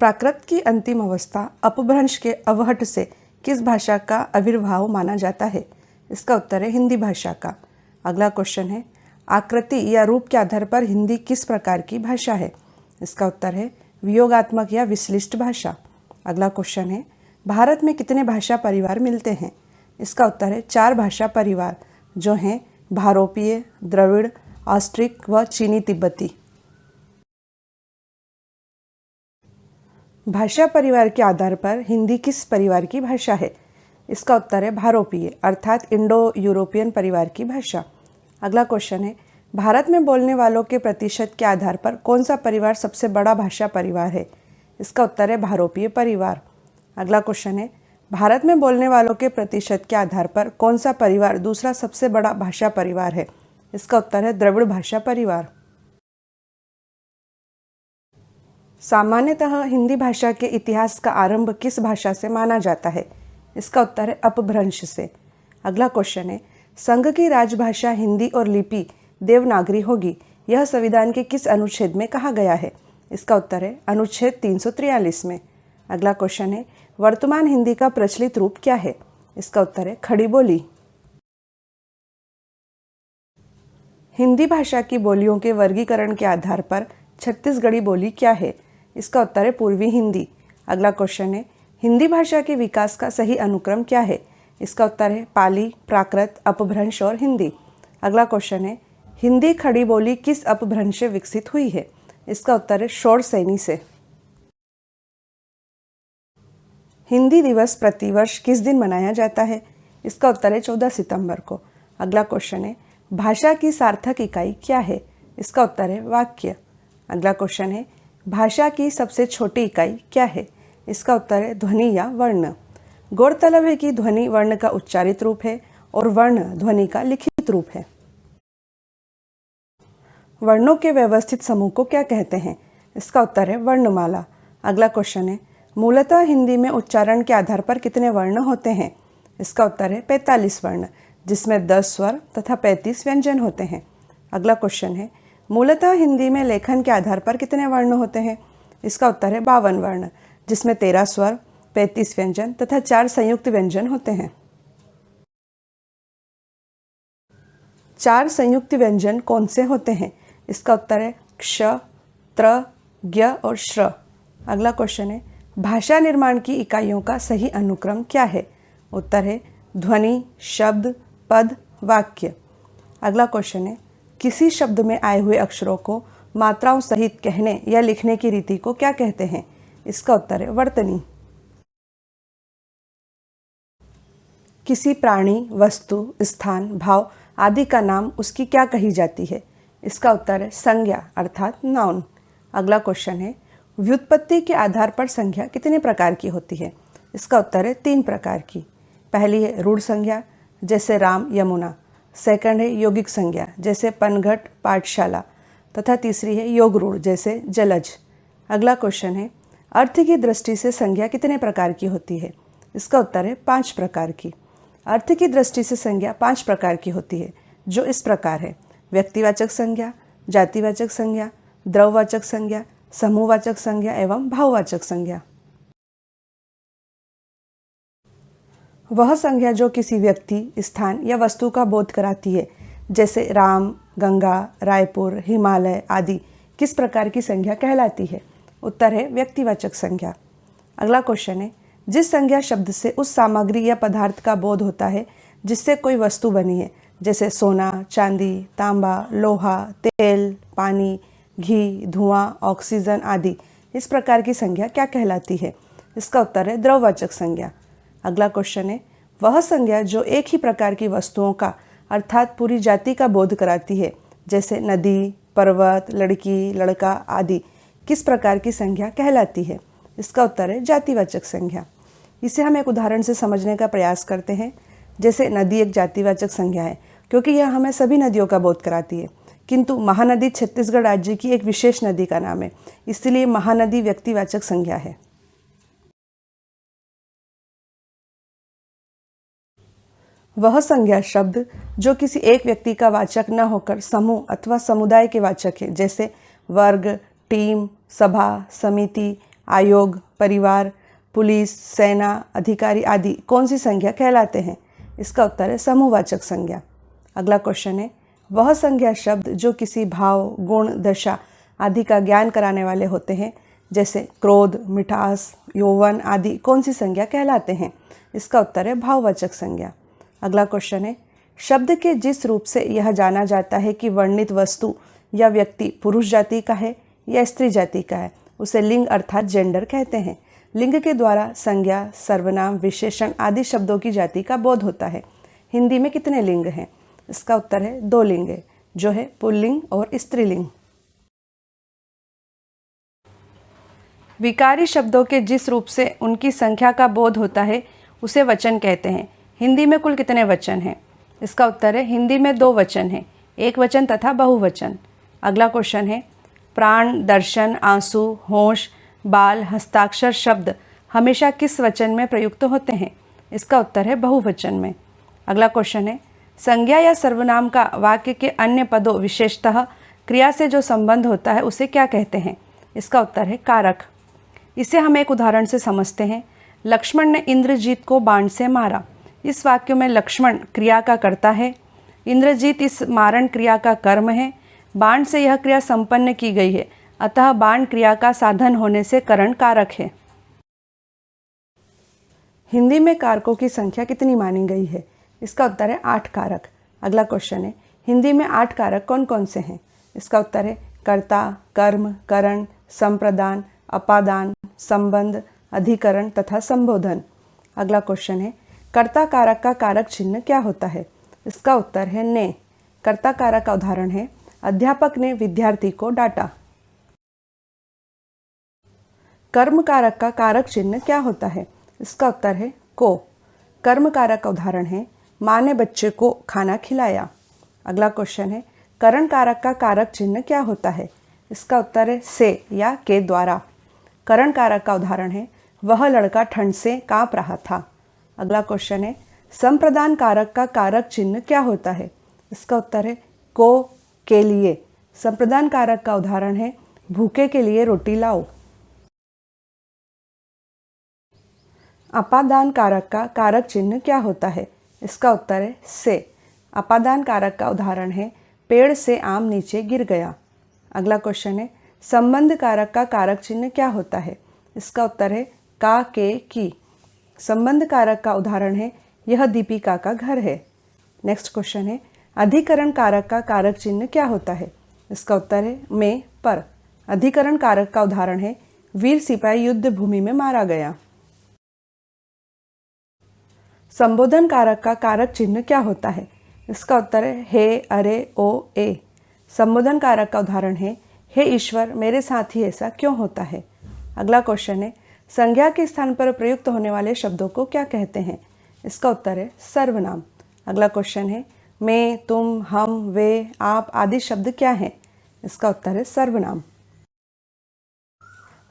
प्राकृत की अंतिम अवस्था अपभ्रंश के अवहट से किस भाषा का आविर्भाव माना जाता है? इसका उत्तर है हिंदी भाषा का। अगला क्वेश्चन है, आकृति या रूप के आधार पर हिंदी किस प्रकार की भाषा है? इसका उत्तर है वियोगात्मक या विश्लिष्ट भाषा। अगला क्वेश्चन है, भारत में कितने भाषा परिवार मिलते हैं? इसका उत्तर है 4 भाषा परिवार, जो हैं भारोपीय, द्रविड़, ऑस्ट्रिक व चीनी तिब्बती। भाषा परिवार के आधार पर हिंदी किस परिवार की भाषा है? इसका उत्तर है भारोपीय अर्थात इंडो यूरोपियन परिवार की भाषा। अगला क्वेश्चन है, भारत में बोलने वालों के प्रतिशत के आधार पर कौन सा परिवार सबसे बड़ा भाषा परिवार है? इसका उत्तर है भारोपीय परिवार। अगला क्वेश्चन है, भारत में बोलने वालों के प्रतिशत के आधार पर कौन सा परिवार दूसरा सबसे बड़ा भाषा परिवार है? इसका उत्तर है द्रविड़ भाषा परिवार। सामान्यतः हिंदी भाषा के इतिहास का आरंभ किस भाषा से माना जाता है? इसका उत्तर है अपभ्रंश से। अगला क्वेश्चन है, संघ की राजभाषा हिंदी और लिपि देवनागरी होगी, यह संविधान के किस अनुच्छेद में कहा गया है? इसका उत्तर है अनुच्छेद 343 में। अगला क्वेश्चन है, वर्तमान हिंदी का प्रचलित रूप क्या है? इसका उत्तर है खड़ी बोली। हिंदी भाषा की बोलियों के वर्गीकरण के आधार पर छत्तीसगढ़ी बोली क्या है? इसका उत्तर है पूर्वी हिंदी। अगला क्वेश्चन है, हिंदी भाषा के विकास का सही अनुक्रम क्या है? इसका उत्तर है पाली, प्राकृत, अपभ्रंश और हिंदी। अगला क्वेश्चन है, हिंदी खड़ी बोली किस अपभ्रंश से विकसित हुई है? इसका उत्तर है शौरसेनी से। हिंदी दिवस प्रतिवर्ष किस दिन मनाया जाता है? इसका उत्तर है 14 सितंबर को। अगला क्वेश्चन है, भाषा की सार्थक इकाई क्या है? इसका उत्तर है वाक्य। अगला क्वेश्चन है, भाषा की सबसे छोटी इकाई क्या है? इसका उत्तर है ध्वनि या वर्ण। गौरतलब है कि ध्वनि वर्ण का उच्चारित रूप है और वर्ण ध्वनि का लिखित रूप है। वर्णों के व्यवस्थित समूह को क्या कहते हैं? इसका उत्तर है वर्णमाला। अगला क्वेश्चन है, मूलतः हिंदी में उच्चारण के आधार पर कितने वर्ण होते हैं? इसका उत्तर है 45 वर्ण, जिसमें 10 स्वर तथा 35 व्यंजन होते हैं। अगला क्वेश्चन है, मूलतः हिंदी में लेखन के आधार पर कितने वर्ण होते हैं? इसका उत्तर है 52 वर्ण, जिसमें 13 स्वर, 35 व्यंजन तथा 4 संयुक्त व्यंजन होते हैं। 4 संयुक्त व्यंजन कौन से होते हैं? इसका उत्तर है क्ष, त्र, ज्ञ और श्र। अगला क्वेश्चन है, भाषा निर्माण की इकाइयों का सही अनुक्रम क्या है? उत्तर है ध्वनि, शब्द, पद, वाक्य। अगला क्वेश्चन है, किसी शब्द में आए हुए अक्षरों को मात्राओं सहित कहने या लिखने की रीति को क्या कहते हैं? इसका उत्तर है वर्तनी। किसी प्राणी, वस्तु, स्थान, भाव आदि का नाम उसकी क्या कही जाती है? इसका उत्तर है संज्ञा अर्थात नाउन। अगला क्वेश्चन है, व्युत्पत्ति के आधार पर संज्ञा कितने प्रकार की होती है? इसका उत्तर है 3 प्रकार की। पहली है रूढ़ संज्ञा, जैसे राम, यमुना। सेकंड है यौगिक संज्ञा, जैसे पनघट, पाठशाला। तथा तीसरी है योग रूढ़, जैसे जलज। अगला क्वेश्चन है, अर्थ की दृष्टि से संज्ञा कितने प्रकार की होती है? इसका उत्तर है 5 प्रकार की। अर्थ की दृष्टि से संज्ञा 5 प्रकार की होती है, जो इस प्रकार है: व्यक्तिवाचक संज्ञा, जातिवाचक संज्ञा, द्रववाचक संज्ञा, समूहवाचक संज्ञा एवं भाववाचक संज्ञा। वह संज्ञा जो किसी व्यक्ति, स्थान या वस्तु का बोध कराती है, जैसे राम, गंगा, रायपुर, हिमालय आदि, किस प्रकार की संज्ञा कहलाती है? उत्तर है व्यक्तिवाचक संज्ञा। अगला क्वेश्चन है, जिस संज्ञा शब्द से उस सामग्री या पदार्थ का बोध होता है जिससे कोई वस्तु बनी है, जैसे सोना, चांदी, तांबा, लोहा, तेल, पानी, घी, धुआं, ऑक्सीजन आदि, इस प्रकार की संज्ञा क्या कहलाती है? इसका उत्तर है द्रववाचक संज्ञा। अगला क्वेश्चन है, वह संज्ञा जो एक ही प्रकार की वस्तुओं का अर्थात पूरी जाति का बोध कराती है, जैसे नदी, पर्वत, लड़की, लड़का आदि, किस प्रकार की संज्ञा कहलाती है? इसका उत्तर है जातिवाचक संज्ञा। इसे हम एक उदाहरण से समझने का प्रयास करते हैं। जैसे नदी एक जातिवाचक संज्ञा है, क्योंकि यह हमें सभी नदियों का बोध कराती है, किंतु महानदी छत्तीसगढ़ राज्य की एक विशेष नदी का नाम है, इसलिए महानदी व्यक्तिवाचक संज्ञा है। वह संज्ञा शब्द जो किसी एक व्यक्ति का वाचक न होकर समूह अथवा समुदाय के वाचक है, जैसे वर्ग, टीम, सभा, समिति आयोग, परिवार, पुलिस, सेना, अधिकारी आदि कौन सी संज्ञा कहलाते हैं? इसका उत्तर है समूहवाचक संज्ञा। अगला क्वेश्चन है, वह संज्ञा शब्द जो किसी भाव, गुण, दशा आदि का ज्ञान कराने वाले होते हैं, जैसे क्रोध, मिठास, यौवन आदि कौन सी संज्ञा कहलाते हैं? इसका उत्तर है भाववाचक संज्ञा। अगला क्वेश्चन है, शब्द के जिस रूप से यह जाना जाता है कि वर्णित वस्तु या व्यक्ति पुरुष जाति का है या स्त्री जाति का है, उसे लिंग अर्थात जेंडर कहते हैं। लिंग के द्वारा संज्ञा, सर्वनाम, विशेषण आदि शब्दों की जाति का बोध होता है। हिंदी में कितने लिंग हैं? इसका उत्तर है 2 लिंग है, जो है पुल्लिंग और स्त्रीलिंग। विकारी शब्दों के जिस रूप से उनकी संख्या का बोध होता है उसे वचन कहते हैं। हिंदी में कुल कितने वचन हैं? इसका उत्तर है हिंदी में 2 वचन हैं, एक वचन तथा बहुवचन। अगला क्वेश्चन है, प्राण, दर्शन, आंसू, होश, बाल, हस्ताक्षर शब्द हमेशा किस वचन में प्रयुक्त होते हैं? इसका उत्तर है बहुवचन में। अगला क्वेश्चन है, संज्ञा या सर्वनाम का वाक्य के अन्य पदों विशेषतः क्रिया से जो संबंध होता है उसे क्या कहते हैं? इसका उत्तर है कारक। इसे हम एक उदाहरण से समझते हैं। लक्ष्मण ने इंद्रजीत को बाण से मारा। इस वाक्य में लक्ष्मण क्रिया का कर्ता है, इंद्रजीत इस मारण क्रिया का कर्म है। बाण से यह क्रिया संपन्न की गई है, अतः बाण क्रिया का साधन होने से करण कारक है। हिंदी में कारकों की संख्या कितनी मानी गई है? इसका उत्तर है 8 कारक। अगला क्वेश्चन है, हिंदी में 8 कारक कौन कौन से हैं? इसका उत्तर है कर्ता, कर्म, करण, संप्रदान, अपादान, संबंध, अधिकरण तथा संबोधन। अगला क्वेश्चन है, कर्ता कारक का कारक चिन्ह क्या होता है? इसका उत्तर है ने। कर्ता कारक का उदाहरण है, अध्यापक ने विद्यार्थी को डांटा। कर्म कारक का कारक चिन्ह क्या होता है? इसका उत्तर है को। कर्म कारक का उदाहरण है, माँ ने बच्चे को खाना खिलाया। अगला क्वेश्चन है, करण कारक का कारक चिन्ह क्या होता है? इसका उत्तर है से या के द्वारा। करण कारक का उदाहरण है, वह लड़का ठंड से कांप रहा था। अगला क्वेश्चन है, संप्रदान कारक का कारक चिन्ह क्या होता है? इसका उत्तर है को, के लिए। संप्रदान कारक का उदाहरण है, भूखे के लिए रोटी लाओ। अपादान कारक का कारक चिन्ह क्या होता है? इसका उत्तर है से। अपादान कारक का उदाहरण है, पेड़ से आम नीचे गिर गया। अगला क्वेश्चन है, संबंध कारक का कारक चिन्ह क्या होता है? इसका उत्तर है का, के, की। संबंध कारक का उदाहरण है, यह दीपिका का घर है। नेक्स्ट क्वेश्चन है, अधिकरण कारक का कारक चिन्ह क्या होता है? इसका उत्तर है में, पर। अधिकरण कारक का उदाहरण है, वीर सिपाही युद्ध भूमि में मारा गया। संबोधन कारक का कारक चिन्ह क्या होता है? इसका उत्तर है हे, अरे, ओ, ए। संबोधन कारक का उदाहरण है, हे ईश्वर मेरे साथ ही ऐसा क्यों होता है। अगला क्वेश्चन है, संज्ञा के स्थान पर प्रयुक्त होने वाले शब्दों को क्या कहते हैं? इसका उत्तर है सर्वनाम। अगला क्वेश्चन है, मैं, तुम, हम, वे, आप आदि शब्द क्या हैं? इसका उत्तर है सर्वनाम।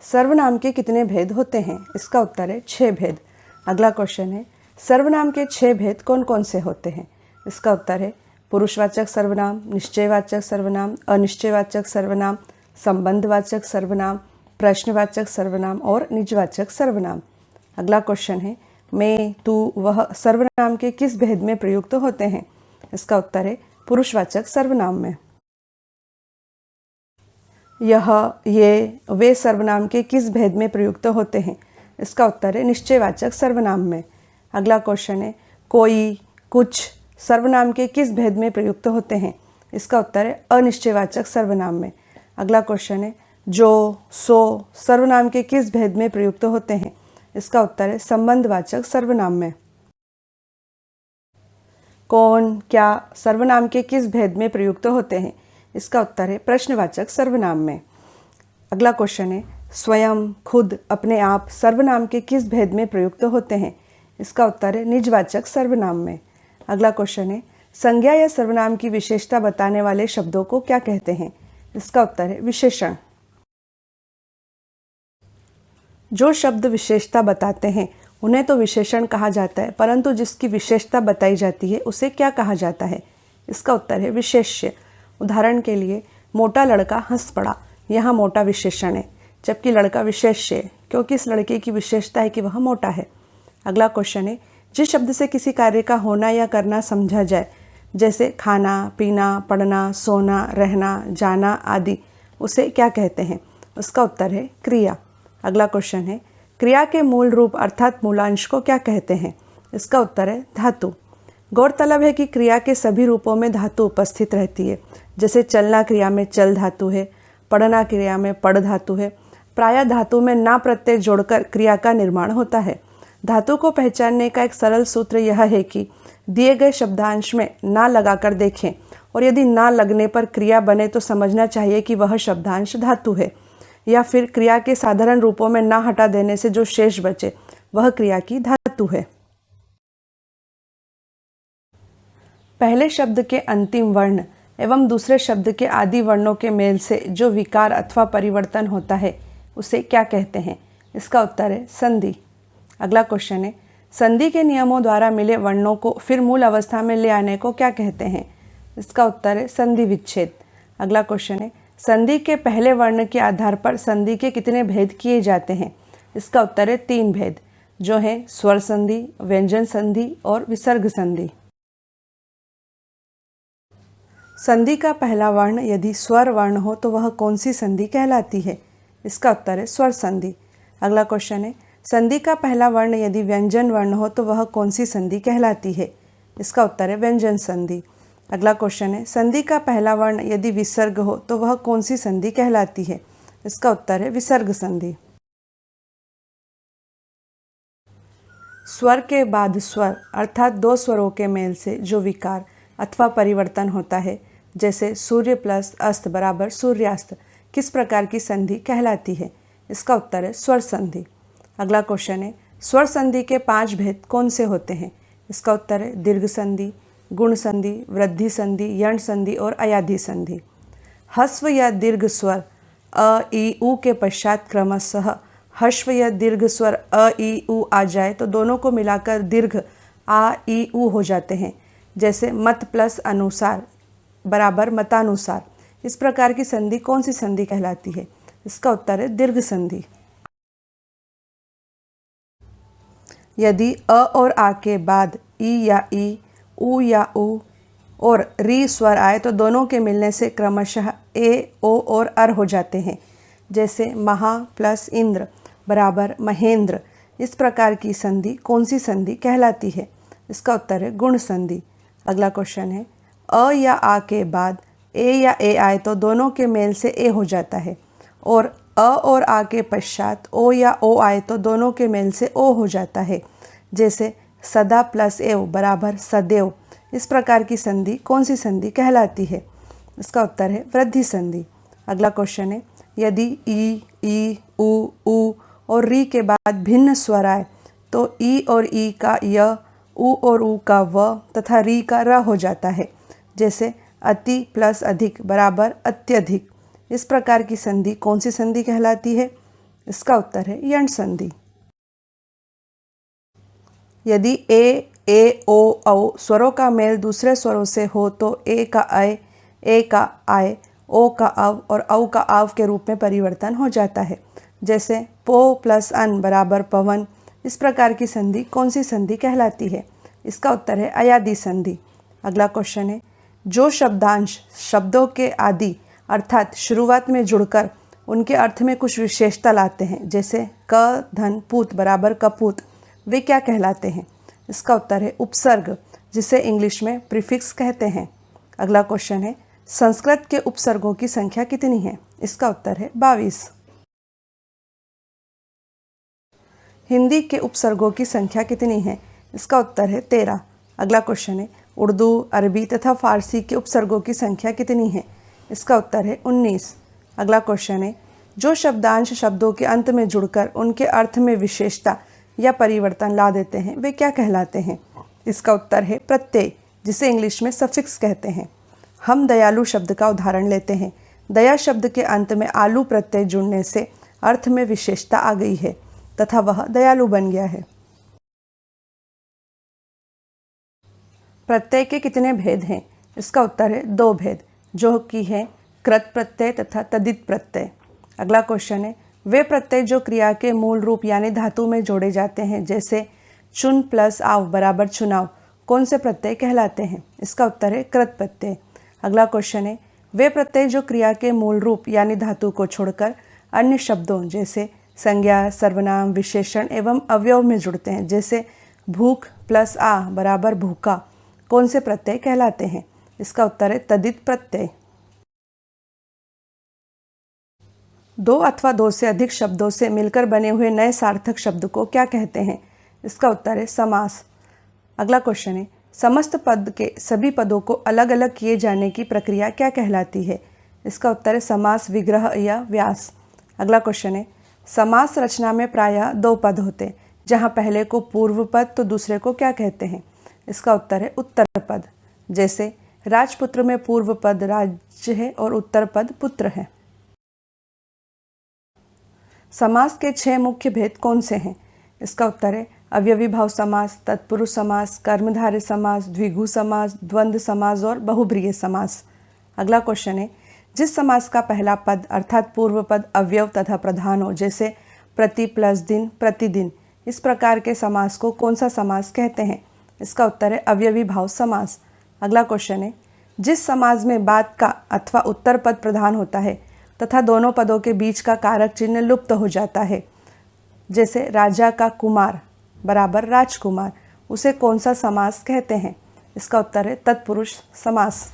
सर्वनाम के कितने भेद होते हैं? इसका उत्तर है 6 भेद। अगला क्वेश्चन है, सर्वनाम के 6 भेद कौन कौन से होते हैं? इसका उत्तर है पुरुषवाचक सर्वनाम, निश्चयवाचक सर्वनाम, अनिश्चयवाचक सर्वनाम, संबंधवाचक सर्वनाम, प्रश्नवाचक सर्वनाम और निजवाचक सर्वनाम। अगला क्वेश्चन है, मैं, तू, वह सर्वनाम के किस भेद में प्रयुक्त होते हैं? इसका उत्तर है पुरुषवाचक सर्वनाम में। यह, ये, वे सर्वनाम के किस भेद में प्रयुक्त होते हैं? इसका उत्तर है निश्चयवाचक सर्वनाम में। अगला क्वेश्चन है, कोई, कुछ सर्वनाम के किस भेद में प्रयुक्त होते हैं? इसका उत्तर है अनिश्चयवाचक सर्वनाम में। अगला क्वेश्चन है, जो, सो सर्वनाम के किस भेद में प्रयुक्त होते हैं? इसका उत्तर है संबंधवाचक सर्वनाम में। कौन, क्या सर्वनाम के किस भेद में प्रयुक्त होते हैं? इसका उत्तर है प्रश्नवाचक सर्वनाम में। अगला क्वेश्चन है, स्वयं, खुद, अपने आप सर्वनाम के किस भेद में प्रयुक्त होते हैं? इसका उत्तर है निजवाचक सर्वनाम में। अगला क्वेश्चन है, संज्ञा या सर्वनाम की विशेषता बताने वाले शब्दों को क्या कहते हैं? इसका उत्तर है विशेषण। जो शब्द विशेषता बताते हैं उन्हें तो विशेषण कहा जाता है, परंतु जिसकी विशेषता बताई जाती है उसे क्या कहा जाता है? इसका उत्तर है विशेष्य। उदाहरण के लिए, मोटा लड़का हंस पड़ा, यहाँ मोटा विशेषण है, जबकि लड़का विशेष्य क्योंकि इस लड़के की विशेषता है कि वह मोटा है। अगला क्वेश्चन है, जिस शब्द से किसी कार्य का होना या करना समझा जाए, जैसे खाना, पीना, पढ़ना, सोना, रहना, जाना आदि, उसे क्या कहते हैं? उसका उत्तर है क्रिया। अगला क्वेश्चन है, क्रिया के मूल रूप अर्थात मूलांश को क्या कहते हैं? इसका उत्तर है धातु। गौरतलब है कि क्रिया के सभी रूपों में धातु उपस्थित रहती है। जैसे चलना क्रिया में चल धातु है, पढ़ना क्रिया में पढ़ धातु है। प्रायः धातु में ना प्रत्यय जोड़कर क्रिया का निर्माण होता है। धातु को पहचानने का एक सरल सूत्र यह है कि दिए गए शब्दांश में ना लगाकर देखें और यदि ना लगने पर क्रिया बने तो समझना चाहिए कि वह शब्दांश धातु है, या फिर क्रिया के साधारण रूपों में ना हटा देने से जो शेष बचे वह क्रिया की धातु है। पहले शब्द के अंतिम वर्ण एवं दूसरे शब्द के आदि वर्णों के मेल से जो विकार अथवा परिवर्तन होता है उसे क्या कहते हैं? इसका उत्तर है संधि। अगला क्वेश्चन है, संधि के नियमों द्वारा मिले वर्णों को फिर मूल अवस्था में ले आने को क्या कहते हैं? इसका उत्तर है संधि विच्छेद। अगला क्वेश्चन है, संधि के पहले वर्ण के आधार पर संधि के कितने भेद किए जाते हैं? इसका उत्तर है 3 भेद, जो हैं स्वर संधि, व्यंजन संधि और विसर्ग संधि। संधि का पहला वर्ण यदि स्वर वर्ण हो तो वह कौन सी संधि कहलाती है? इसका उत्तर है स्वर संधि। अगला क्वेश्चन है, संधि का पहला वर्ण यदि व्यंजन वर्ण हो तो वह कौन सी संधि कहलाती है? इसका उत्तर है व्यंजन संधि। अगला क्वेश्चन है, संधि का पहला वर्ण यदि विसर्ग हो तो वह कौन सी संधि कहलाती है? इसका उत्तर है विसर्ग संधि। स्वर के बाद स्वर अर्थात 2 स्वरों के मेल से जो विकार अथवा परिवर्तन होता है, जैसे सूर्य प्लस अस्त बराबर सूर्यास्त, किस प्रकार की संधि कहलाती है? इसका उत्तर है स्वर संधि। अगला क्वेश्चन है, स्वर संधि के 5 भेद कौन से होते हैं? इसका उत्तर है दीर्घ संधि, गुण संधि, वृद्धि संधि, यण संधि और अयाधि संधि। ह्रस्व या दीर्घ स्वर अ ई उ के पश्चात क्रमशः ह्रस्व या दीर्घ स्वर अ ई उ आ जाए तो दोनों को मिलाकर दीर्घ आ ई उ हो जाते हैं। जैसे मत प्लस अनुसार बराबर मतानुसार। इस प्रकार की संधि कौन सी संधि कहलाती है? इसका उत्तर है दीर्घ संधि। यदि अ और आ के बाद ई या ई, उ या उ और री स्वर आए तो दोनों के मिलने से क्रमशः ए, ओ और अर हो जाते हैं। जैसे महा प्लस इंद्र बराबर महेंद्र। इस प्रकार की संधि कौन सी संधि कहलाती है? इसका उत्तर है गुण संधि। अगला क्वेश्चन है, अ या आ के बाद ए या ए आए तो दोनों के मेल से ए हो जाता है, और अ और आ के पश्चात ओ या ओ आए तो दोनों के मेल से ओ हो जाता है। जैसे सदा प्लस एव बराबर सदैव। इस प्रकार की संधि कौन सी संधि कहलाती है? इसका उत्तर है वृद्धि संधि। अगला क्वेश्चन है, यदि ई, उ और री के बाद भिन्न स्वर आए तो ई और ई का य, उ और उ का व तथा री का र हो जाता है। जैसे अति प्लस अधिक बराबर अत्यधिक। इस प्रकार की संधि कौन सी संधि कहलाती है? इसका उत्तर है यण संधि। यदि ए, ओ, औ स्वरों का मेल दूसरे स्वरों से हो तो ए का अय, ए का आय, ओ का अव और औ का आव के रूप में परिवर्तन हो जाता है। जैसे पो प्लस अन बराबर पवन। इस प्रकार की संधि कौन सी संधि कहलाती है? इसका उत्तर है अयादि संधि। अगला क्वेश्चन है, जो शब्दांश शब्दों के आदि अर्थात शुरुआत में जुड़कर उनके अर्थ में कुछ विशेषता लाते हैं, जैसे क धन पूत बराबर कपूत, वे क्या कहलाते हैं? इसका उत्तर है उपसर्ग, जिसे इंग्लिश में प्रीफिक्स कहते हैं। अगला क्वेश्चन है, संस्कृत के उपसर्गों की संख्या कितनी है? इसका उत्तर है 22। हिंदी के उपसर्गों की संख्या कितनी है? इसका उत्तर है 13। अगला क्वेश्चन है, उर्दू, अरबी तथा फारसी के उपसर्गों की संख्या कितनी है? इसका उत्तर है 19। अगला क्वेश्चन है, जो शब्दांश शब्दों के अंत में जुड़कर उनके अर्थ में विशेषता या परिवर्तन ला देते हैं, वे क्या कहलाते हैं? इसका उत्तर है प्रत्यय, जिसे इंग्लिश में सफिक्स कहते हैं। हम दयालु शब्द का उदाहरण लेते हैं। दया शब्द के अंत में आलू प्रत्यय जुड़ने से अर्थ में विशेषता आ गई है तथा वह दयालु बन गया है। प्रत्यय के कितने भेद हैं? इसका उत्तर है 2 भेद, जो कि है कृत प्रत्यय तथा तदित प्रत्यय। अगला क्वेश्चन है, वे प्रत्यय जो क्रिया के मूल रूप यानी धातु में जोड़े जाते हैं, जैसे चुन प्लस आव बराबर चुनाव, कौन से प्रत्यय कहलाते हैं? इसका उत्तर है कृत प्रत्यय। अगला क्वेश्चन है, वे प्रत्यय जो क्रिया के मूल रूप यानी धातु को छोड़कर अन्य शब्दों जैसे संज्ञा, सर्वनाम, विशेषण एवं अवयव में जुड़ते हैं, जैसे भूख प्लस आ बराबर भूखा, कौन से प्रत्यय कहलाते हैं? इसका उत्तर है तदित प्रत्यय। दो अथवा दो से अधिक शब्दों से मिलकर बने हुए नए सार्थक शब्द को क्या कहते हैं? इसका उत्तर है समास। अगला क्वेश्चन है, समस्त पद के सभी पदों को अलग अलग किए जाने की प्रक्रिया क्या कहलाती है? इसका उत्तर है समास विग्रह या व्यास। अगला क्वेश्चन है, समास रचना में प्रायः दो पद होते हैं, जहाँ पहले को पूर्व पद तो दूसरे को क्या कहते हैं? इसका उत्तर है उत्तर पद। जैसे राजपुत्र में पूर्व पद राज्य है और उत्तर पद पुत्र है। समास के 6 मुख्य भेद कौन से हैं? इसका उत्तर है अव्ययी भाव समास, तत्पुरुष समास, कर्मधारय समास, द्विगु समास, द्वंद्व समास और बहुब्रीहि समास। अगला क्वेश्चन है, जिस समास का पहला पद अर्थात पूर्व पद अवयव तथा प्रधान हो, जैसे प्रति प्लस दिन, प्रतिदिन, इस प्रकार के समास को कौन सा समास कहते हैं? इसका उत्तर है अव्ययी भाव समास। अगला क्वेश्चन है, जिस समास में बाद का अथवा उत्तर पद प्रधान होता है तथा दोनों पदों के बीच का कारक चिन्ह लुप्त हो जाता है, जैसे राजा का कुमार बराबर राजकुमार, उसे कौन सा समास कहते हैं? इसका उत्तर है तत्पुरुष समास।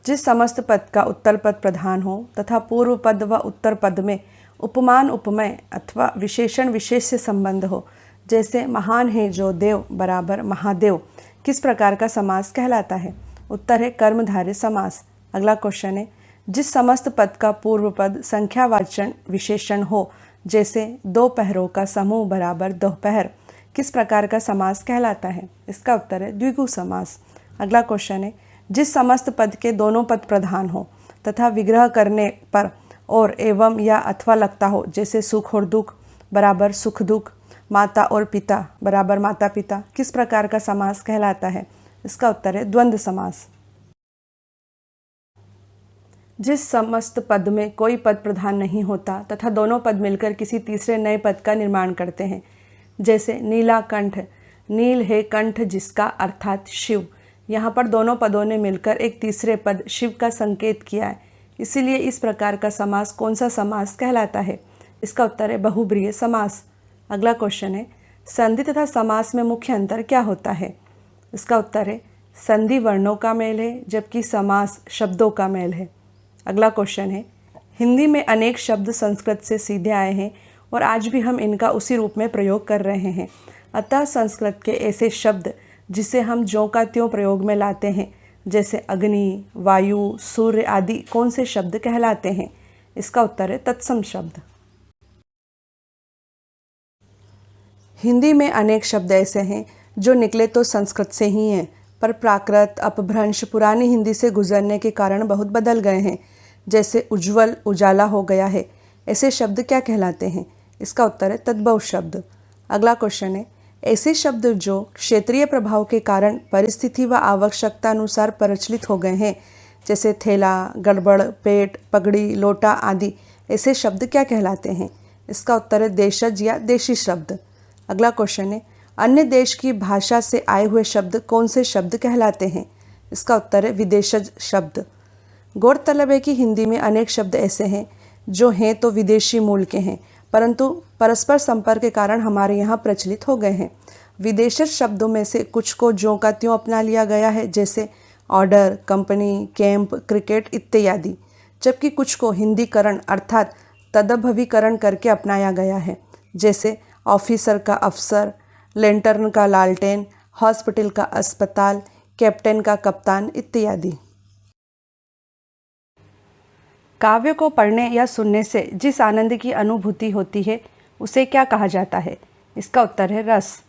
जिस समस्त पद का उत्तर पद प्रधान हो तथा पूर्व पद व उत्तर पद में उपमान उपमेय अथवा विशेषण विशेष से संबंध हो, जैसे महान है जो देव बराबर महादेव, किस प्रकार का समास कहलाता है? उत्तर है कर्मधारय समास। अगला क्वेश्चन है, जिस समस्त पद का पूर्व पद संख्यावाचन विशेषण हो, जैसे दो पहरों का समूह बराबर दोपहर, किस प्रकार का समास कहलाता है? इसका उत्तर है द्विगु समास। अगला क्वेश्चन है, जिस समस्त पद के दोनों पद प्रधान हो तथा विग्रह करने पर और एवं या अथवा लगता हो, जैसे सुख और दुख बराबर सुख दुख, माता और पिता बराबर माता पिता, किस प्रकार का समास कहलाता है? इसका उत्तर है द्वंद्व समास। जिस समस्त पद में कोई पद प्रधान नहीं होता तथा दोनों पद मिलकर किसी तीसरे नए पद का निर्माण करते हैं, जैसे नीलाकंठ, नील है कंठ जिसका अर्थात शिव, यहाँ पर दोनों पदों ने मिलकर एक तीसरे पद शिव का संकेत किया है, इसीलिए इस प्रकार का समास कौन सा समास कहलाता है? इसका उत्तर है बहुब्रीहि समास। अगला क्वेश्चन है, संधि तथा समास में मुख्य अंतर क्या होता है? इसका उत्तर है संधि वर्णों का मेल है, जबकि समास शब्दों का मेल है। अगला क्वेश्चन है, हिंदी में अनेक शब्द संस्कृत से सीधे आए हैं और आज भी हम इनका उसी रूप में प्रयोग कर रहे हैं, अतः संस्कृत के ऐसे शब्द जिसे हम ज्यों का त्यों प्रयोग में लाते हैं, जैसे अग्नि, वायु, सूर्य आदि, कौन से शब्द कहलाते हैं? इसका उत्तर है तत्सम शब्द। हिंदी में अनेक शब्द ऐसे हैं जो निकले तो संस्कृत से ही हैं, पर प्राकृत अपभ्रंश पुरानी हिंदी से गुजरने के कारण बहुत बदल गए हैं, जैसे उज्ज्वल उजाला हो गया है। ऐसे शब्द क्या कहलाते हैं? इसका उत्तर है तद्भव शब्द। अगला क्वेश्चन है, ऐसे शब्द जो क्षेत्रीय प्रभाव के कारण परिस्थिति व आवश्यकता अनुसार प्रचलित हो गए हैं, जैसे थैला, गड़बड़, पेट, पगड़ी, लोटा आदि, ऐसे शब्द क्या कहलाते हैं? इसका उत्तर है देशज या देशी शब्द। अगला क्वेश्चन है, अन्य देश की भाषा से आए हुए शब्द कौन से शब्द कहलाते हैं? इसका उत्तर है विदेशज शब्द। गौरतलब है कि हिंदी में अनेक शब्द ऐसे हैं जो हैं तो विदेशी मूल के हैं, परंतु परस्पर संपर्क के कारण हमारे यहाँ प्रचलित हो गए हैं। विदेशज शब्दों में से कुछ को ज्यों का त्यों अपना लिया गया है, जैसे ऑर्डर, कंपनी, कैंप, क्रिकेट इत्यादि, जबकि कुछ को हिंदीकरण अर्थात तदभवीकरण करके अपनाया गया है, जैसे ऑफिसर का अफसर, लेंटर्न का लालटेन, हॉस्पिटल का अस्पताल, कैप्टन का कप्तान इत्यादि। काव्य को पढ़ने या सुनने से जिस आनंद की अनुभूति होती है उसे क्या कहा जाता है? इसका उत्तर है रस।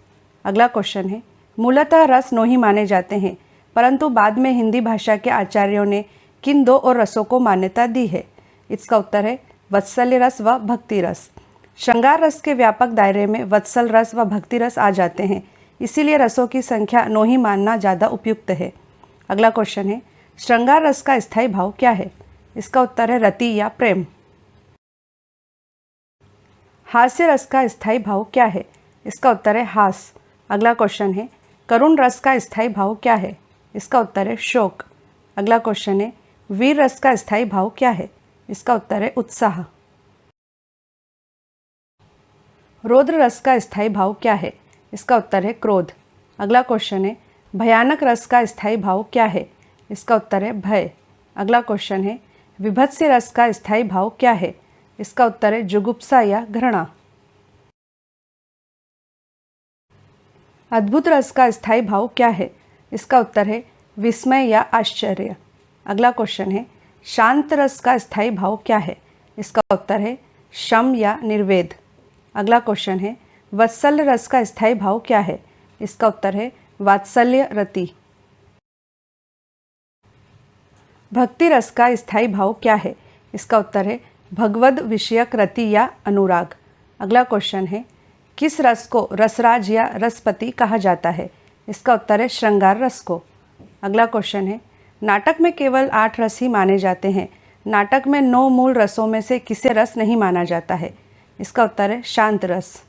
अगला क्वेश्चन है, मूलतः रस नोही माने जाते हैं, परंतु बाद में हिंदी भाषा के आचार्यों ने किन दो और रसों को मान्यता दी है? इसका उत्तर है वत्सल्य रस व भक्ति रस। श्रृंगार रस के व्यापक दायरे में वत्सल रस व भक्ति रस आ जाते हैं, इसीलिए रसों की संख्या नोही मानना ज़्यादा उपयुक्त है। अगला क्वेश्चन है, श्रृंगार रस का स्थायी भाव क्या है? इसका उत्तर है रति या प्रेम। हास्य रस का स्थायी भाव क्या है? इसका उत्तर है हास। अगला क्वेश्चन है करुण रस का स्थायी भाव क्या है? इसका उत्तर है शोक। अगला क्वेश्चन है वीर रस का स्थायी भाव क्या है? इसका उत्तर है उत्साह। रौद्र रस का स्थायी भाव क्या है? इसका उत्तर है क्रोध। अगला क्वेश्चन है भयानक रस का स्थायी भाव क्या है? इसका उत्तर है भय। अगला क्वेश्चन है विभत्स रस का स्थायी भाव क्या है? इसका उत्तर है जुगुप्सा या घृणा। अद्भुत रस का स्थायी भाव क्या है? इसका उत्तर है विस्मय या आश्चर्य। अगला क्वेश्चन है शांत रस का स्थायी भाव क्या है? इसका उत्तर है शम या निर्वेद। अगला क्वेश्चन है वत्सल्य रस का स्थायी भाव क्या है? इसका उत्तर है वात्सल्य रति। भक्ति रस का स्थायी भाव क्या है? इसका उत्तर है भगवद विषयक रति या अनुराग। अगला क्वेश्चन है किस रस को रसराज या रसपति कहा जाता है? इसका उत्तर है श्रृंगार रस को। अगला क्वेश्चन है नाटक में केवल 8 रस ही माने जाते हैं, नाटक में 9 मूल रसों में से किसे रस नहीं माना जाता है? इसका उत्तर है शांत रस।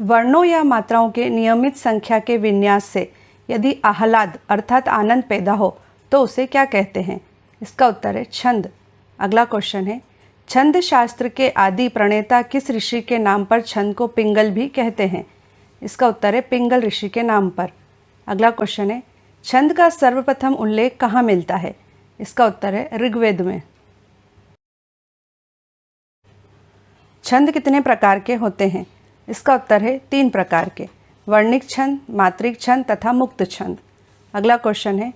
वर्णों या मात्राओं के नियमित संख्या के विन्यास से यदि आह्लाद अर्थात आनंद पैदा हो तो उसे क्या कहते हैं? इसका उत्तर है छंद। अगला क्वेश्चन है छंद शास्त्र के आदि प्रणेता किस ऋषि के नाम पर छंद को पिंगल भी कहते हैं? इसका उत्तर है पिंगल ऋषि के नाम पर। अगला क्वेश्चन है छंद का सर्वप्रथम उल्लेख कहाँ मिलता है? इसका उत्तर है ऋग्वेद में। छंद कितने प्रकार के होते हैं? इसका उत्तर है 3 प्रकार के, वर्णिक छंद, मात्रिक छंद तथा मुक्त छंद। अगला क्वेश्चन है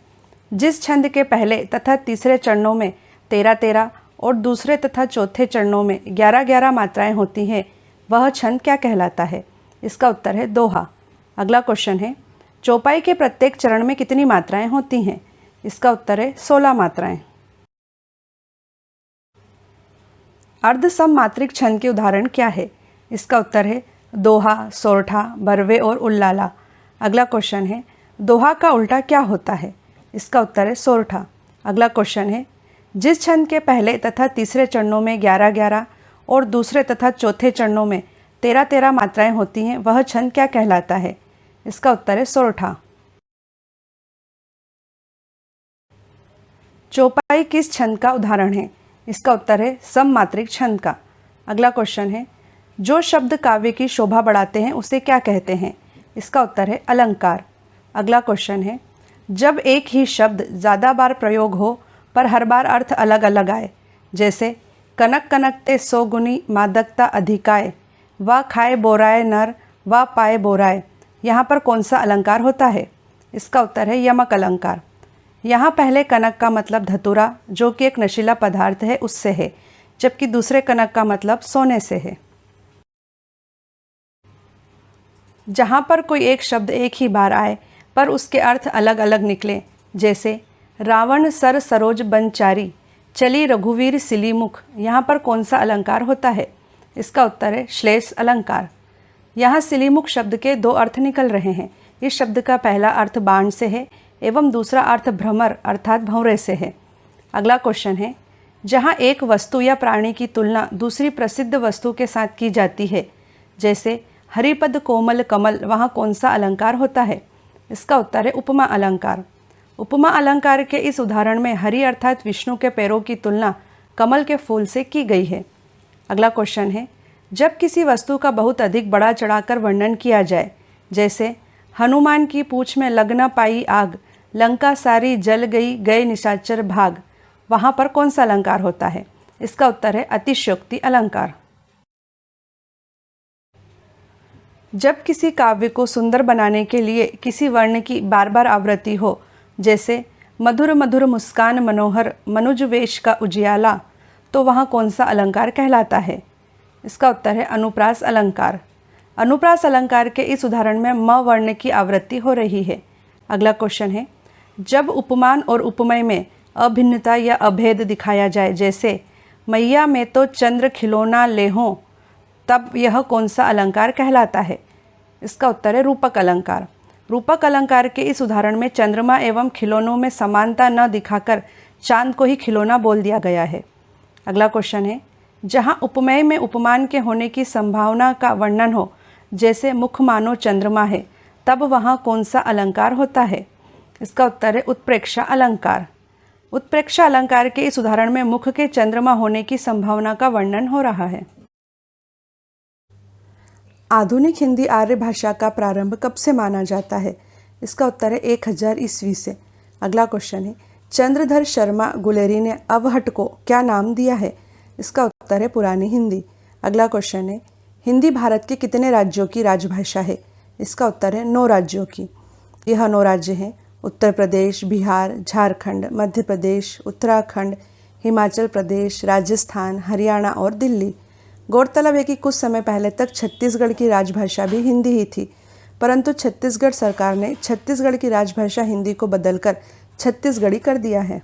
जिस छंद के पहले तथा तीसरे चरणों में 13-13 और दूसरे तथा चौथे चरणों में 11-11 मात्राएं होती हैं वह छंद क्या कहलाता है? इसका उत्तर है दोहा। अगला क्वेश्चन है चौपाई के प्रत्येक चरण में कितनी मात्राएं होती हैं? इसका उत्तर है 16 मात्राएं। अर्धसम मात्रिक छंद के उदाहरण क्या है? इसका उत्तर है दोहा, सोरठा, बरवे और उल्लाला। अगला क्वेश्चन है दोहा का उल्टा क्या होता है? इसका उत्तर है सोरठा। अगला क्वेश्चन है जिस छंद के पहले तथा तीसरे चरणों में 11-11 और दूसरे तथा चौथे चरणों में 13-13 मात्राएं होती हैं वह छंद क्या कहलाता है? इसका उत्तर है सोरठा। चौपाई किस छंद का उदाहरण है? इसका उत्तर है सममात्रिक छंद का। अगला क्वेश्चन है जो शब्द काव्य की शोभा बढ़ाते हैं उसे क्या कहते हैं? इसका उत्तर है अलंकार। अगला क्वेश्चन है जब एक ही शब्द ज़्यादा बार प्रयोग हो पर हर बार अर्थ अलग अलग आए, जैसे कनक कनकते 100 गुनी मादकता अधिकाय, व खाए बोराए नर व पाए बोराए, यहाँ पर कौन सा अलंकार होता है? इसका उत्तर है यमक अलंकार। यहाँ पहले कनक का मतलब धतूरा जो कि एक नशीला पदार्थ है उससे है, जबकि दूसरे कनक का मतलब सोने से है। जहाँ पर कोई एक शब्द एक ही बार आए पर उसके अर्थ अलग अलग निकले, जैसे रावण सर सरोज बनचारी, चली रघुवीर सिलीमुख, यहाँ पर कौन सा अलंकार होता है? इसका उत्तर है श्लेष अलंकार। यहाँ सिलीमुख शब्द के 2 अर्थ निकल रहे हैं। इस शब्द का पहला अर्थ बाण से है एवं दूसरा अर्थ भ्रमर अर्थात भंवरे से है। अगला क्वेश्चन है जहाँ एक वस्तु या प्राणी की तुलना दूसरी प्रसिद्ध वस्तु के साथ की जाती है, जैसे हरिपद कोमल कमल, वहाँ कौन सा अलंकार होता है? इसका उत्तर है उपमा अलंकार। उपमा अलंकार के इस उदाहरण में हरि अर्थात विष्णु के पैरों की तुलना कमल के फूल से की गई है। अगला क्वेश्चन है जब किसी वस्तु का बहुत अधिक बड़ा चढ़ाकर वर्णन किया जाए, जैसे हनुमान की पूंछ में लग न पाई आग, लंका सारी जल गई गए निशाचर भाग, वहाँ पर कौन सा अलंकार होता है? इसका उत्तर है अतिशयोक्ति अलंकार। जब किसी काव्य को सुंदर बनाने के लिए किसी वर्ण की बार बार आवृत्ति हो, जैसे मधुर मधुर मुस्कान मनोहर मनुज वेश का उजियाला, तो वहाँ कौन सा अलंकार कहलाता है? इसका उत्तर है अनुप्रास अलंकार। अनुप्रास अलंकार के इस उदाहरण में म वर्ण की आवृत्ति हो रही है। अगला क्वेश्चन है जब उपमान और उपमेय में अभिन्नता या अभेद दिखाया जाए, जैसे मैया में तो चंद्र खिलौना ले हों, तब यह कौन सा अलंकार कहलाता है? इसका उत्तर है रूपक अलंकार। रूपक अलंकार के इस उदाहरण में चंद्रमा एवं खिलौनों में समानता न दिखाकर चांद को ही खिलौना बोल दिया गया है। अगला क्वेश्चन है, जहाँ उपमेय में उपमान के होने की संभावना का वर्णन हो, जैसे मुख मानो चंद्रमा है, तब वहाँ कौन सा अलंकार होता है? इसका उत्तर है उत्प्रेक्षा अलंकार। उत्प्रेक्षा अलंकार के इस उदाहरण में मुख के चंद्रमा होने की संभावना का वर्णन हो रहा है। आधुनिक हिंदी आर्य भाषा का प्रारंभ कब से माना जाता है? इसका उत्तर है 1000 ईस्वी से। अगला क्वेश्चन है, चंद्रधर शर्मा गुलेरी ने अवहट को क्या नाम दिया है? इसका उत्तर है पुरानी हिंदी। अगला क्वेश्चन है, हिंदी भारत के कितने राज्यों की राजभाषा है? इसका उत्तर है 9 राज्यों की। यह 9 राज्य हैं उत्तर प्रदेश, बिहार, झारखंड, मध्य प्रदेश, उत्तराखंड, हिमाचल प्रदेश, राजस्थान, हरियाणा और दिल्ली। गौरतलब है कि कुछ समय पहले तक छत्तीसगढ़ की राजभाषा भी हिंदी ही थी, परंतु छत्तीसगढ़ सरकार ने छत्तीसगढ़ की राजभाषा हिंदी को बदलकर छत्तीसगढ़ी कर दिया है।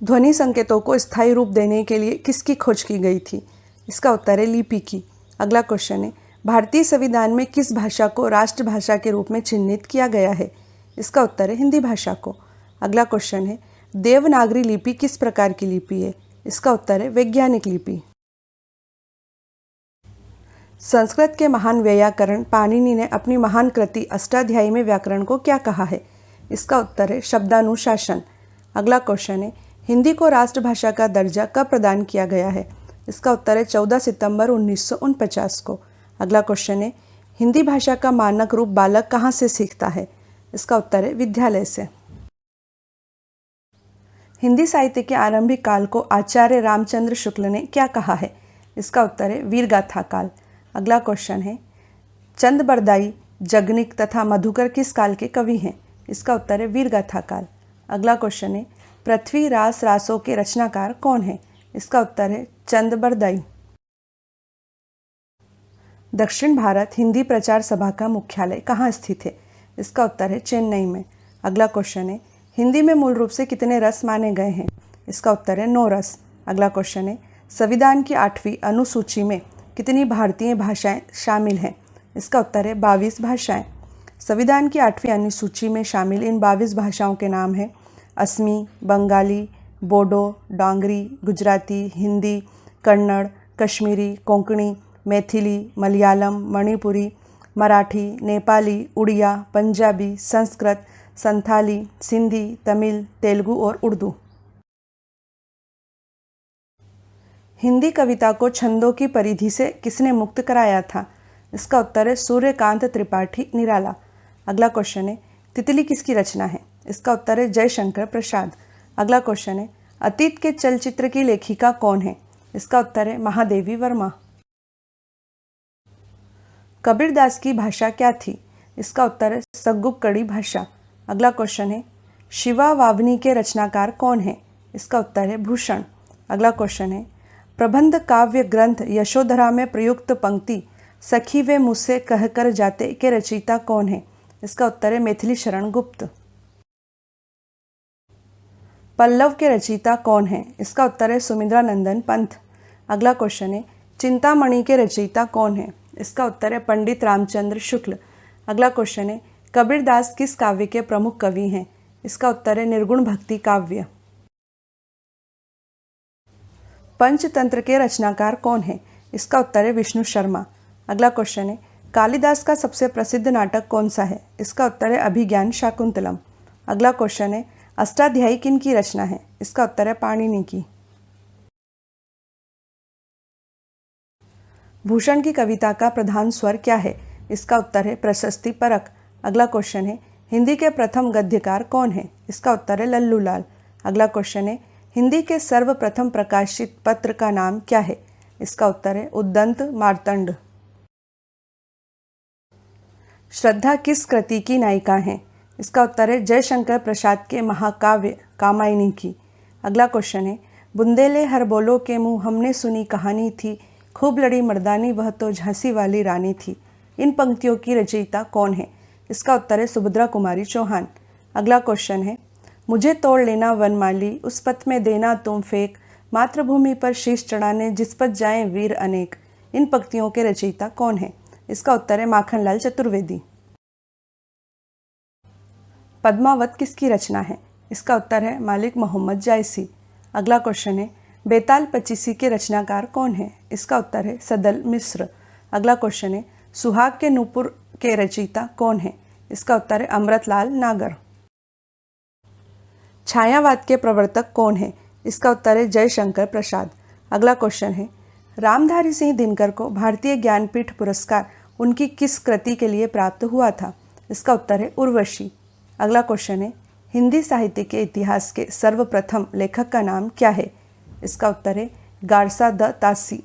ध्वनि संकेतों को स्थायी रूप देने के लिए किसकी खोज की गई थी? इसका उत्तर है लिपि की। अगला क्वेश्चन है, भारतीय संविधान में किस भाषा को राष्ट्रभाषा के रूप में चिन्हित किया गया है? इसका उत्तर है हिंदी भाषा को। अगला क्वेश्चन है, देवनागरी लिपि किस प्रकार की लिपि है? इसका उत्तर है वैज्ञानिक लिपि। संस्कृत के महान वैयाकरण पाणिनि ने अपनी महान कृति अष्टाध्यायी में व्याकरण को क्या कहा है? इसका उत्तर है शब्दानुशासन। अगला क्वेश्चन है, हिंदी को राष्ट्रभाषा का दर्जा कब प्रदान किया गया है? इसका उत्तर है 14 सितंबर 1949 को। अगला क्वेश्चन है, हिंदी भाषा का मानक रूप बालक कहाँ से सीखता है? इसका उत्तर है विद्यालय से। हिंदी साहित्य के आरंभिक काल को आचार्य रामचंद्र शुक्ल ने क्या कहा है? इसका उत्तर है वीरगाथा काल। अगला क्वेश्चन है, चंद बरदाई, जगनिक तथा मधुकर किस काल के कवि हैं? इसका उत्तर है वीरगाथा काल। अगला क्वेश्चन है, पृथ्वी रास रासों के रचनाकार कौन है? इसका उत्तर है चंद बरदाई। दक्षिण भारत हिंदी प्रचार सभा का मुख्यालय कहाँ स्थित है? इसका उत्तर है चेन्नई में। अगला क्वेश्चन है, हिंदी में मूल रूप से कितने रस माने गए हैं? इसका उत्तर है 9 रस। अगला क्वेश्चन है, संविधान की 8वीं अनुसूची में कितनी भारतीय भाषाएं शामिल हैं? इसका उत्तर है 22 भाषाएं। संविधान की 8वीं अनुसूची में शामिल इन 22 भाषाओं के नाम हैं असमी, बंगाली, बोडो, डोंगरी, गुजराती, हिंदी, कन्नड़, कश्मीरी, कोंकणी, मैथिली, मलयालम, मणिपुरी, मराठी, नेपाली, उड़िया, पंजाबी, संस्कृत, संथाली, सिंधी, तमिल, तेलुगु और उर्दू। हिंदी कविता को छंदों की परिधि से किसने मुक्त कराया था? इसका उत्तर है सूर्यकांत त्रिपाठी निराला। अगला क्वेश्चन है, तितली किसकी रचना है? इसका उत्तर है जयशंकर प्रसाद। अगला क्वेश्चन है, अतीत के चलचित्र की लेखिका कौन है? इसका उत्तर है महादेवी वर्मा। कबीरदास की भाषा क्या थी? इसका उत्तर है सग्गुपकड़ी भाषा। अगला क्वेश्चन है, शिवा वावनी के रचनाकार कौन है? इसका उत्तर है भूषण। अगला क्वेश्चन है, प्रबंध काव्य ग्रंथ यशोधरा में प्रयुक्त पंक्ति सखी वे मुझसे कहकर जाते के रचयिता कौन है? इसका उत्तर है मैथिली शरण गुप्त। पल्लव के रचयिता कौन है? इसका उत्तर है सुमिंद्रानंदन पंत। अगला क्वेश्चन है, चिंतामणि के रचयिता कौन है? इसका उत्तर है पंडित रामचंद्र शुक्ल। अगला क्वेश्चन है, कबीरदास किस काव्य के प्रमुख कवि हैं? इसका उत्तर है निर्गुण भक्ति काव्य। पंचतंत्र के रचनाकार कौन है? इसका उत्तर है विष्णु शर्मा। अगला क्वेश्चन है, कालिदास का सबसे प्रसिद्ध नाटक कौन सा है? इसका उत्तर है अभिज्ञान शाकुंतलम। अगला क्वेश्चन है, अष्टाध्यायी किन की रचना है? इसका उत्तर है पाणिनि की। भूषण की कविता का प्रधान स्वर क्या है? इसका उत्तर है प्रशस्ति परक। अगला क्वेश्चन है, हिंदी के प्रथम गद्यकार कौन है? इसका उत्तर है लल्लू लाल। अगला क्वेश्चन है, हिंदी के सर्वप्रथम प्रकाशित पत्र का नाम क्या है? इसका उत्तर है उद्दंत मार्तंड। श्रद्धा किस कृति की नायिका हैं? इसका उत्तर है जयशंकर प्रसाद के महाकाव्य कामायनी की। अगला क्वेश्चन है, बुंदेले हर बोलो के मुँह हमने सुनी कहानी थी, खूब लड़ी मर्दानी वह तो झांसी वाली रानी थी। इन पंक्तियों की रचयिता कौन है? इसका उत्तर है सुभद्रा कुमारी चौहान। अगला क्वेश्चन है, मुझे तोड़ लेना वनमाली, उस पथ में देना तुम फेंक, मातृभूमि पर शीश चढ़ाने जिस पथ जाएं वीर अनेक। इन पंक्तियों के रचयिता कौन है? इसका उत्तर है माखनलाल चतुर्वेदी। पद्मावत किसकी रचना है? इसका उत्तर है मालिक मोहम्मद जायसी। अगला क्वेश्चन है बेताल पचीसी के रचनाकार कौन है? इसका उत्तर है सदल मिश्र। अगला क्वेश्चन है सुहाग के नूपुर के रचयिता कौन है? इसका उत्तर है अमृतलाल नागर। छायावाद के प्रवर्तक कौन है? इसका उत्तर है जयशंकर प्रसाद। अगला क्वेश्चन है रामधारी सिंह दिनकर को भारतीय ज्ञानपीठ पुरस्कार उनकी किस कृति के लिए प्राप्त हुआ था? इसका उत्तर है उर्वशी। अगला क्वेश्चन है हिंदी साहित्य के इतिहास के सर्वप्रथम लेखक का नाम क्या है? इसका उत्तर है गारसा द तासी।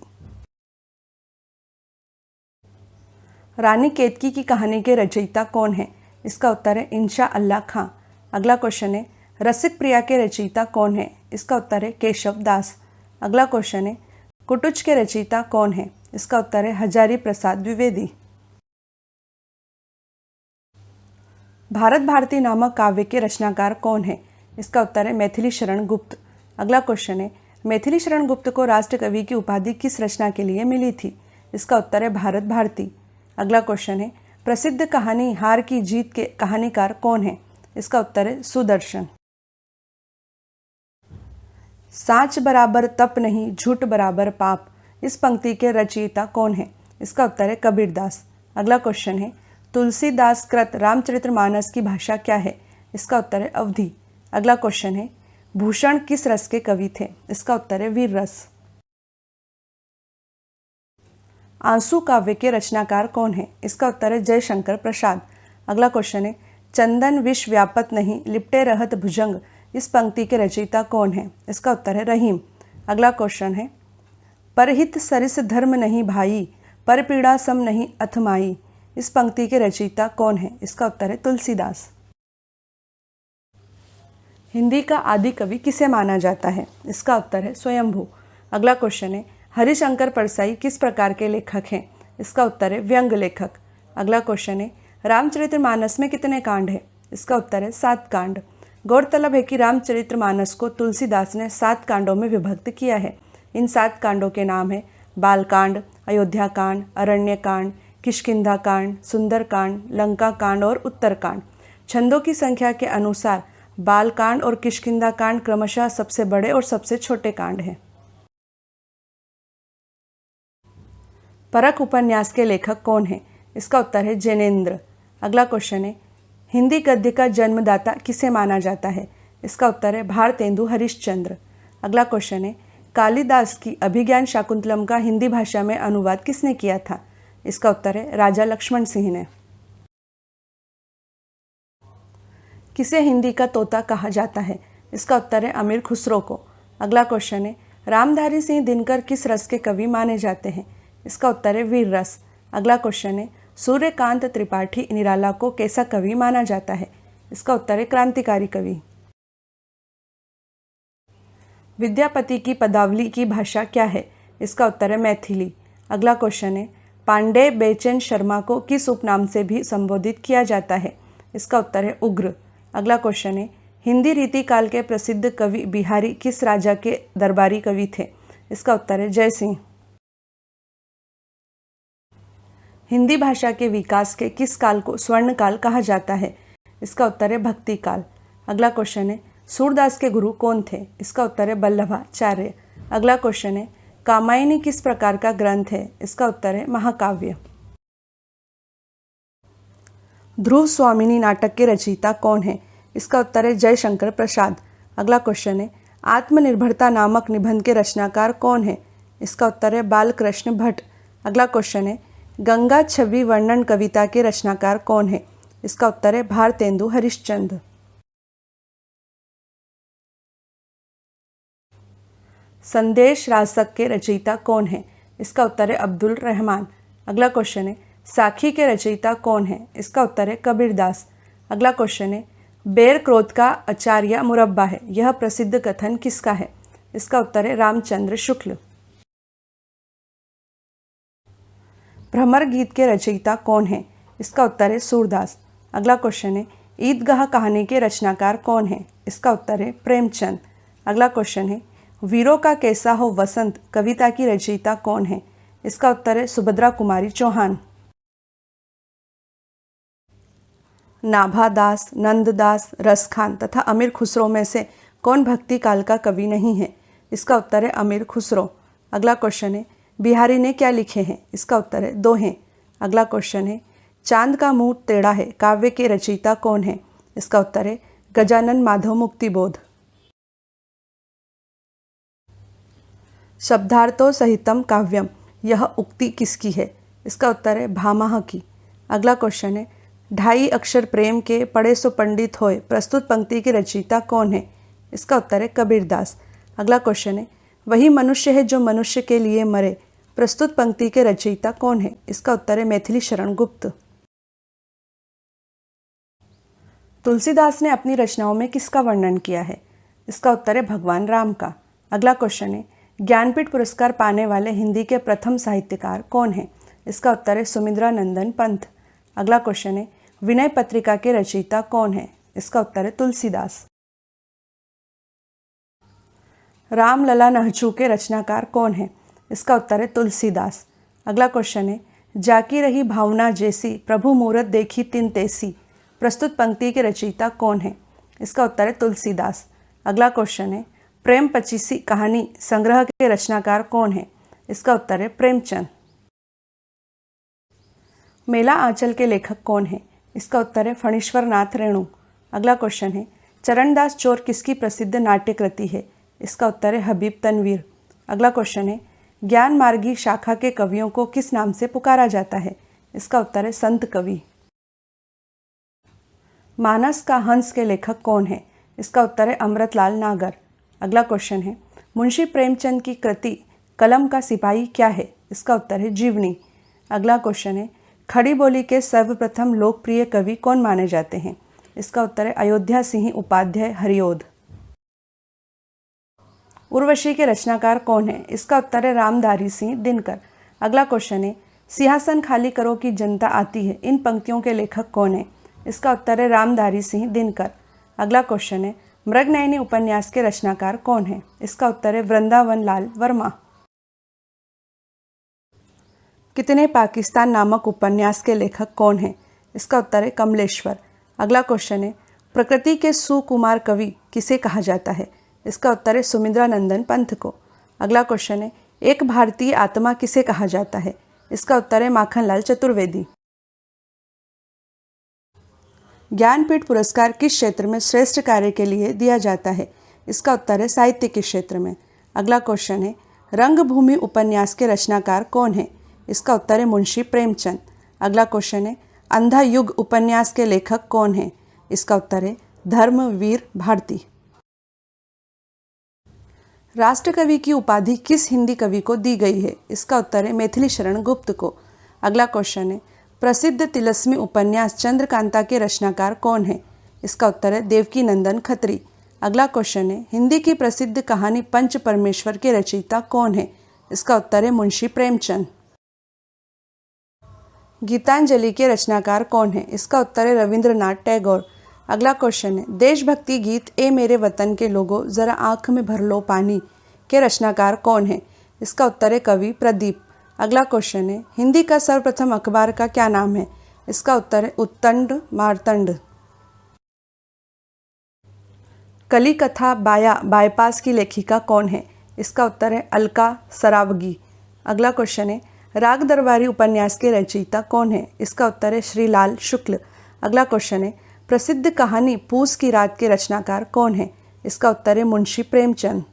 रानी केतकी की कहानी के रचयिता कौन है? इसका उत्तर है इंशा अल्लाह खां। अगला क्वेश्चन है रसिक प्रिया के रचयिता कौन है? इसका उत्तर है केशव दास। अगला क्वेश्चन है कुटुच के रचयिता कौन है? इसका उत्तर है हजारी प्रसाद द्विवेदी। भारत भारती नामक काव्य के रचनाकार कौन है? इसका उत्तर है मैथिली शरण गुप्त। अगला क्वेश्चन है मैथिली शरण गुप्त को राष्ट्रकवि की उपाधि किस रचना के लिए मिली थी? इसका उत्तर है भारत भारती। अगला क्वेश्चन है प्रसिद्ध कहानी हार की जीत के कहानीकार कौन है? इसका उत्तर है सुदर्शन। साच बराबर तप नहीं झूठ बराबर पाप, इस पंक्ति के रचयिता कौन है? इसका उत्तर है कबीरदास। अगला क्वेश्चन है तुलसीदास कृत रामचरितमानस की भाषा क्या है? इसका उत्तर है अवधी। अगला क्वेश्चन है भूषण किस रस के कवि थे? इसका उत्तर है वीर रस। आंसू काव्य के रचनाकार कौन है? इसका उत्तर है जयशंकर प्रसाद। अगला क्वेश्चन है चंदन विष व्यापत नहीं लिपटे रहत भुजंग, इस पंक्ति के रचयिता कौन है? इसका उत्तर है रहीम। अगला क्वेश्चन है परहित सरिस धर्म नहीं भाई, पर पीड़ा सम नहीं अथमाई, इस पंक्ति के रचयिता कौन है? इसका उत्तर है तुलसीदास। हिंदी का आदि कवि किसे माना जाता है? इसका उत्तर है स्वयंभू। अगला क्वेश्चन है हरिशंकर परसाई किस प्रकार के लेखक हैं? इसका उत्तर है व्यंग लेखक। अगला क्वेश्चन है रामचरितमानस में कितने कांड हैं? इसका उत्तर है 7 कांड। गौरतलब है कि रामचरितमानस को तुलसीदास ने 7 कांडों में विभक्त किया है। इन 7 कांडों के नाम है बालकांड, अयोध्या कांड, अरण्य कांड, किष्किंधा कांड, सुंदर कांड, लंका कांड और उत्तरकांड। छंदों की संख्या के अनुसार बालकांड और किष्किंधा कांड क्रमशः सबसे बड़े और सबसे छोटे कांड हैं। परख उपन्यास के लेखक कौन है? इसका उत्तर है जैनेन्द्र। अगला क्वेश्चन है हिंदी गद्य का जन्मदाता किसे माना जाता है? इसका उत्तर है भारतेंदु हरिश्चंद्र। अगला क्वेश्चन है कालिदास की अभिज्ञान शाकुंतलम का हिंदी भाषा में अनुवाद किसने किया था? इसका उत्तर है राजा लक्ष्मण सिंह ने। किसे हिंदी का तोता कहा जाता है? इसका उत्तर है अमीर खुसरो को। अगला क्वेश्चन है रामधारी सिंह दिनकर किस रस के कवि माने जाते हैं? इसका उत्तर है वीर रस। अगला क्वेश्चन है सूर्यकांत त्रिपाठी निराला को कैसा कवि माना जाता है? इसका उत्तर है क्रांतिकारी कवि। विद्यापति की पदावली की भाषा क्या है? इसका उत्तर है मैथिली। अगला क्वेश्चन है पांडे बेचैन शर्मा को किस उपनाम से भी संबोधित किया जाता है? इसका उत्तर है उग्र। अगला क्वेश्चन है हिंदी रीति काल के प्रसिद्ध कवि बिहारी किस राजा के दरबारी कवि थे? इसका उत्तर है जयसिंह। हिंदी भाषा के विकास के किस काल को स्वर्ण काल कहा जाता है? इसका उत्तर है भक्ति काल। अगला क्वेश्चन है सूरदास के गुरु कौन थे? इसका उत्तर है बल्लभाचार्य। अगला क्वेश्चन है कामायनी किस प्रकार का ग्रंथ है? इसका उत्तर है महाकाव्य। ध्रुव स्वामिनी नाटक के रचयिता कौन है? इसका उत्तर है जयशंकर प्रसाद। अगला क्वेश्चन है आत्मनिर्भरता नामक निबंध के रचनाकार कौन है? इसका उत्तर है बालकृष्ण भट्ट। अगला क्वेश्चन है गंगा छवि वर्णन कविता के रचनाकार कौन है? इसका उत्तर है भारतेंदु हरिश्चंद्र। संदेश रासक के रचयिता कौन है? इसका उत्तर है अब्दुल रहमान। अगला क्वेश्चन है साखी के रचयिता कौन है? इसका उत्तर है कबीरदास। अगला क्वेश्चन है बेर क्रोध का अचार या मुरब्बा है, यह प्रसिद्ध कथन किसका है? इसका उत्तर है रामचंद्र शुक्ल। भ्रमर गीत के रचयिता कौन है? इसका उत्तर है सूरदास। अगला क्वेश्चन है ईदगाह कहानी के रचनाकार कौन है? इसका उत्तर है प्रेमचंद। अगला क्वेश्चन है वीरों का कैसा हो वसंत कविता की रचयिता कौन है? इसका उत्तर है सुभद्रा कुमारी चौहान। नाभादास, नंददास, रसखान तथा अमीर खुसरो में से कौन भक्ति काल का कवि नहीं है? इसका उत्तर है अमीर खुसरो। अगला क्वेश्चन है बिहारी ने क्या लिखे हैं? इसका उत्तर है दोहे। अगला क्वेश्चन है चांद का मुंह टेढ़ा है काव्य के रचयिता कौन है? इसका उत्तर है गजानन माधव मुक्तिबोध। शब्दार्थो सहितम काव्यम, यह उक्ति किसकी है? इसका उत्तर है भामह की। अगला क्वेश्चन है ढाई अक्षर प्रेम के पढ़े सो पंडित होए, प्रस्तुत पंक्ति की रचयिता कौन है? इसका उत्तर है कबीरदास। अगला क्वेश्चन है वही मनुष्य है जो मनुष्य के लिए मरे, प्रस्तुत पंक्ति के रचयिता कौन है? इसका उत्तर है मैथिली शरण गुप्त। तुलसीदास ने अपनी रचनाओं में किसका वर्णन किया है? इसका उत्तर है भगवान राम का। अगला क्वेश्चन है ज्ञानपीठ पुरस्कार पाने वाले हिंदी के प्रथम साहित्यकार कौन है? इसका उत्तर है सुमिंद्रानंदन पंत। अगला क्वेश्चन है विनय पत्रिका के रचयिता कौन है? इसका उत्तर है तुलसीदास। रामलला नहचू के रचनाकार कौन है? इसका उत्तर है तुलसीदास। अगला क्वेश्चन है जाकी रही भावना जैसी प्रभु मूरत देखी तिन तैसी, प्रस्तुत पंक्ति के रचयिता कौन है? इसका उत्तर है तुलसीदास। अगला क्वेश्चन है प्रेम पचीसी कहानी संग्रह के रचनाकार कौन है? इसका उत्तर है प्रेमचंद। मेला आंचल के लेखक कौन है? इसका उत्तर है फणीश्वर नाथ रेणु। अगला क्वेश्चन है चरणदास चोर किसकी प्रसिद्ध नाट्य कृति है? इसका उत्तर है हबीब तनवीर। अगला क्वेश्चन है ज्ञान मार्गी शाखा के कवियों को किस नाम से पुकारा जाता है? इसका उत्तर है संत कवि। मानस का हंस के लेखक कौन है? इसका उत्तर है अमृतलाल नागर। अगला क्वेश्चन है मुंशी प्रेमचंद की कृति कलम का सिपाही क्या है? इसका उत्तर है जीवनी। अगला क्वेश्चन है खड़ी बोली के सर्वप्रथम लोकप्रिय कवि कौन माने जाते हैं? इसका उत्तर है अयोध्या सिंह उपाध्याय हरिओद। उर्वशी के रचनाकार कौन है? इसका उत्तर है रामधारी सिंह दिनकर। अगला क्वेश्चन है सिंहासन खाली करो कि जनता आती है, इन पंक्तियों के लेखक कौन है? इसका उत्तर है रामधारी सिंह दिनकर। अगला क्वेश्चन है मृगनयनी उपन्यास के रचनाकार कौन है? इसका उत्तर है वृंदावन लाल वर्मा। कितने पाकिस्तान नामक उपन्यास के लेखक कौन है? इसका उत्तर है कमलेश्वर। अगला क्वेश्चन है प्रकृति के सुकुमार कवि किसे कहा जाता है? इसका उत्तर है सुमिंद्रानंदन पंत को। अगला क्वेश्चन है एक भारतीय आत्मा किसे कहा जाता है? इसका उत्तर है माखनलाल चतुर्वेदी। ज्ञानपीठ पुरस्कार किस क्षेत्र में श्रेष्ठ कार्य के लिए दिया जाता है? इसका उत्तर है साहित्य के क्षेत्र में। अगला क्वेश्चन है रंगभूमि उपन्यास के रचनाकार कौन है? इसका उत्तर है मुंशी प्रेमचंद। अगला क्वेश्चन है अंधा युग उपन्यास के लेखक कौन है? इसका उत्तर है धर्मवीर भारती। राष्ट्रकवि की उपाधि किस हिंदी कवि को दी गई है? इसका उत्तर है मैथिली शरण गुप्त को। अगला क्वेश्चन है प्रसिद्ध तिलस्मी उपन्यास चंद्रकांता के रचनाकार कौन है? इसका उत्तर है देवकी नंदन खत्री। अगला क्वेश्चन है हिंदी की प्रसिद्ध कहानी पंच परमेश्वर के रचयिता कौन है? इसका उत्तर है मुंशी प्रेमचंद। गीतांजलि के रचनाकार कौन है? इसका उत्तर है रविंद्रनाथ टैगोर। अगला क्वेश्चन है देशभक्ति गीत ए मेरे वतन के लोगों जरा आंख में भर लो पानी के रचनाकार कौन है? इसका उत्तर है कवि प्रदीप। अगला क्वेश्चन है हिंदी का सर्वप्रथम अखबार का क्या नाम है? इसका उत्तर है उत्तंड मार्तंड। कली कथा बायपास की लेखिका कौन है? इसका उत्तर है अलका सरावगी। अगला क्वेश्चन है राग दरबारी उपन्यास के रचयिता कौन है? इसका उत्तर है श्रीलाल शुक्ल। अगला क्वेश्चन है प्रसिद्ध कहानी पूस की रात के रचनाकार कौन है? इसका उत्तर है मुंशी प्रेमचंद।